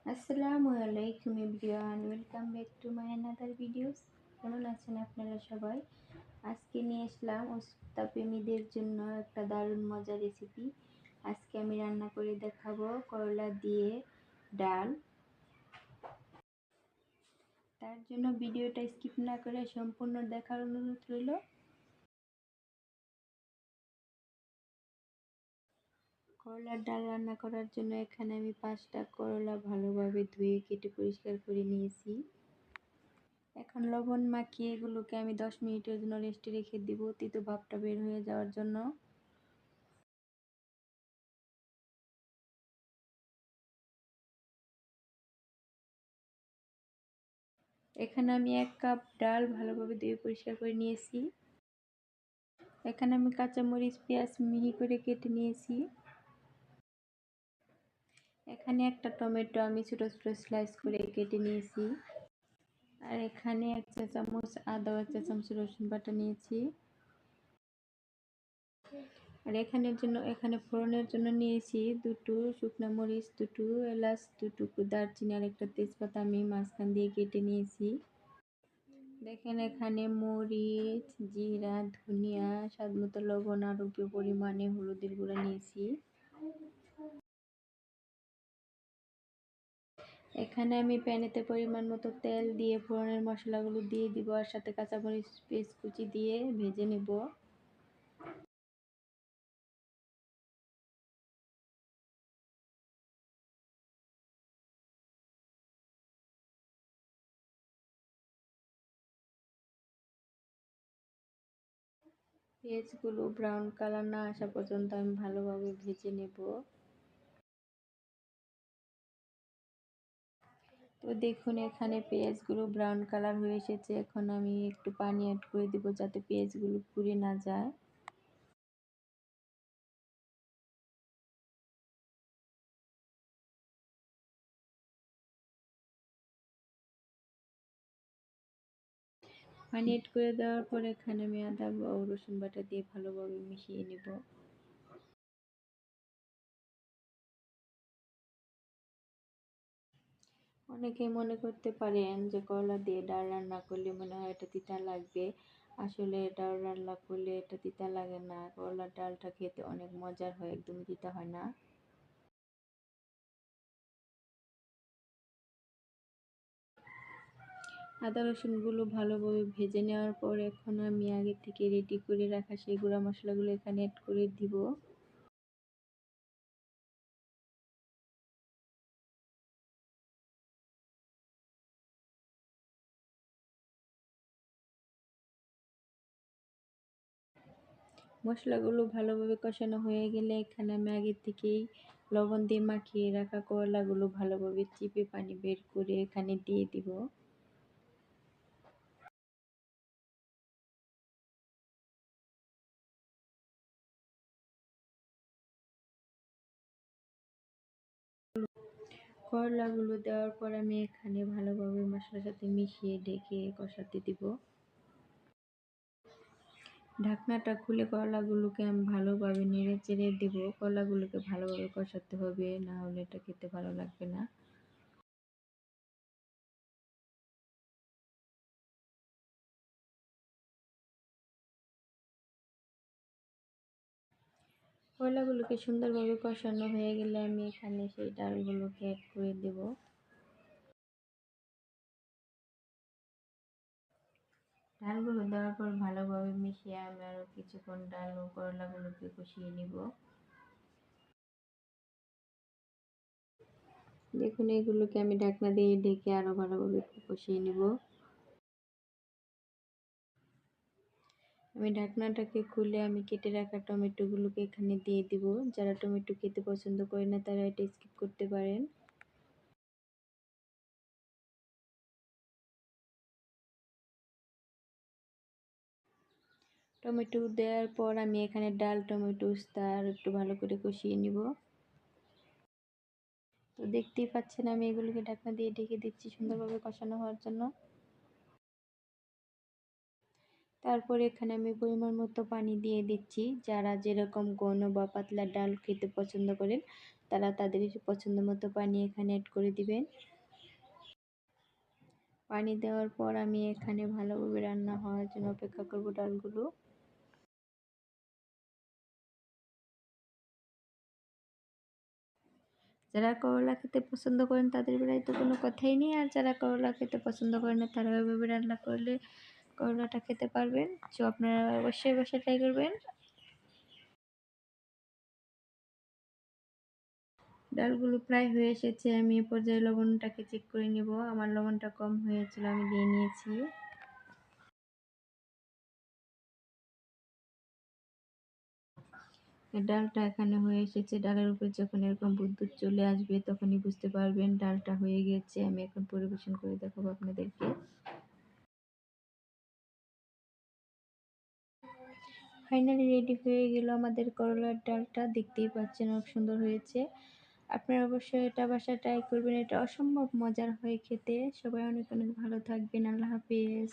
আসসালামু আলাইকুম everyone, welcome back to my another videos. কেমন আছেন আপনারা সবাই? আজকে নিয়ে আসলাম উস্তা প্রেমীদের জন্য একটা দারুণ মজার রেসিপি। আজকে আমি রান্না করে দেখাবো করলা দিয়ে ডাল। তার জন্য ভিডিওটা স্কিপ না করে সম্পূর্ণ দেখার অনুরোধ রইল। করলার ডাল রান্না করার জন্য এখানে আমি 5টা করলা ভালোভাবে ধুয়ে কেটে পরিষ্কার করে নিয়েছি। এখন লবণ মাখিয়ে এগুলোকে আমি 10 মিনিটের জন্য রেস্টে রেখে দিব, তিতো ভাবটা বের হয়ে যাওয়ার জন্য। এখানে আমি 1 কাপ ডাল ভালোভাবে ধুয়ে পরিষ্কার করে নিয়েছি। এখানে আমি কাঁচামরিচ পেঁয়াজ মিহি করে কেটে নিয়েছি। এখানে একটা টমেটো আমি ছোট ছোট স্লাইস করে কেটে নিয়েছি। আর এখানে 1 চা চামচ আদা ও 1 চা চামচ রসুন বাটা নিয়েছি। আর এখানে ফোড়নের জন্য নিয়েছি 2টো শুকনো মরিচ, 2টো এলাচ, 2 দারচিনি আর একটা তেজপাতা আমি মাঝখান দিয়ে কেটে নিয়েছি। দেখেন এখানে মরিচ, জিরা, ধনিয়া, স্বাদমতো লবণ আর অল্প পরিমাণে হলুদের গুঁড়া নিয়েছি। এখানে আমি প্যানেতে পরিমাণ মতো তেল দিয়ে ফোড়নের মশলাগুলো দিয়ে দিব আর সাথে কাঁচামরিচ পেস্ট কুচি দিয়ে ভেজে নেব। পেঁয়াজগুলো ব্রাউন কালার না আসা পর্যন্ত আমি ভালোভাবে ভেজে নেব। তো দেখুন এখানে পেঁয়াজগুলো ব্রাউন কালার হয়ে এসেছে। এখন আমি একটু পানি অ্যাড করে দিব যাতে পেঁয়াজগুলো পুড়ে না যায়। পানি অ্যাড করে দেওয়ার পর এখানে আমি আদা ও রসুন বাটা দিয়ে ভালোভাবে মিশিয়ে নেব। অনেকেই মনে করতে পারেন যে করলা দিয়ে ডাল রান্না করলে মনে হয় এটা তিতা লাগবে। আসলে ডাল রান্না করলে এটা তিতা লাগে না। করলার ডালটা খেতে অনেক মজার হয়, একদমই তিতা হয় না। আদা রসুনগুলো ভালোভাবে ভেজে নেওয়ার পর এখন আমি আগে থেকে রেডি করে রাখা সেই গুঁড়া মশলাগুলো এখানে অ্যাড করে দিব। মশলাগুলো ভালোভাবে কষানো হয়ে গেলে এখানে আমি আগে থেকেই লবণ দিয়ে মাখিয়ে রাখা করলাগুলো ভালোভাবে চিপে পানি বের করে এখানে দিয়ে দিব। করলাগুলো দেওয়ার পর আমি এখানে ভালোভাবে মশলার সাথে মিশিয়ে ঢেকে কষাতে দিব। ঢাকনাটা খুলে করলাগুলোকে আমি ভালোভাবে নেড়ে চেড়ে দিব। করলাগুলোকে ভালোভাবে কষাতে হবে, না হলে এটা খেতে ভালো লাগবে না। করলাগুলোকে সুন্দরভাবে কষানো হয়ে গেলে আমি এখানে সেই ডালগুলোকে অ্যাড করে দেব। ডালগুলো দেওয়ার পর ভালোভাবে মিশিয়ে আমি আরও কিছুক্ষণ ডাল ও করলাগুলোকে কষিয়ে নিব। দেখুন এগুলোকে আমি ঢাকনা দিয়ে ঢেকে আরও ভালোভাবে কষিয়ে নিব। আমি ঢাকনাটাকে খুলে আমি কেটে রাখা টমেটোগুলোকে এখানে দিয়ে দিব। যারা টমেটো খেতে পছন্দ করে না তারা এটা স্কিপ করতে পারেন। টমেটো দেওয়ার পর আমি এখানে ডাল, টমেটো, উস্তা আর একটু ভালো করে কষিয়ে নিব। তো দেখতেই পাচ্ছেন আমি এগুলোকে ঢাকনা দিয়ে ঢেকে দিচ্ছি সুন্দরভাবে কষানো হওয়ার জন্য। তারপর এখানে আমি পরিমাণ মতো পানি দিয়ে দিচ্ছি। যারা যেরকম ঘন বা পাতলা ডাল খেতে পছন্দ করেন তারা তাদের পছন্দ মতো পানি এখানে অ্যাড করে দিবেন। পানি দেওয়ার পর আমি এখানে ভালোভাবে রান্না হওয়ার জন্য অপেক্ষা করব ডালগুলো। যারা করলা খেতে পছন্দ করেন তাদের বেলায় তো কোনো কথাই নেই, আর যারা করলা খেতে পছন্দ করেন না তারা ওইভাবে রান্না করলে করলাটা খেতে পারবেন। সো আপনারা অবশ্যই বাসায় ট্রাই করবেন। ডালগুলো প্রায় হয়ে এসেছে, আমি এ পর্যায়ে লবণটাকে চেক করে নেব। আমার লবণটা কম হয়েছিল, আমি দিয়ে নিয়েছি। ডালটা এখানে হয়ে এসেছে। ডালের উপর যখন এরকম বুদবুদ চলে আসবে তখনই বুঝতে পারবেন ডালটা হয়ে গেছে। আমি এখন পরিবেশন করে দেখাবো আপনাদেরকে। ফাইনালি রেডি হয়ে গেল আমাদের করলার ডালটা। দেখতেই পাচ্ছেন অনেক সুন্দর হয়েছে। আপনারা অবশ্যই এটা বাসায় ট্রাই করবেন। এটা অসম্ভব মজার হয় খেতে। সবাই অনেক অনেক ভালো থাকবেন। আল্লাহ হাফেজ।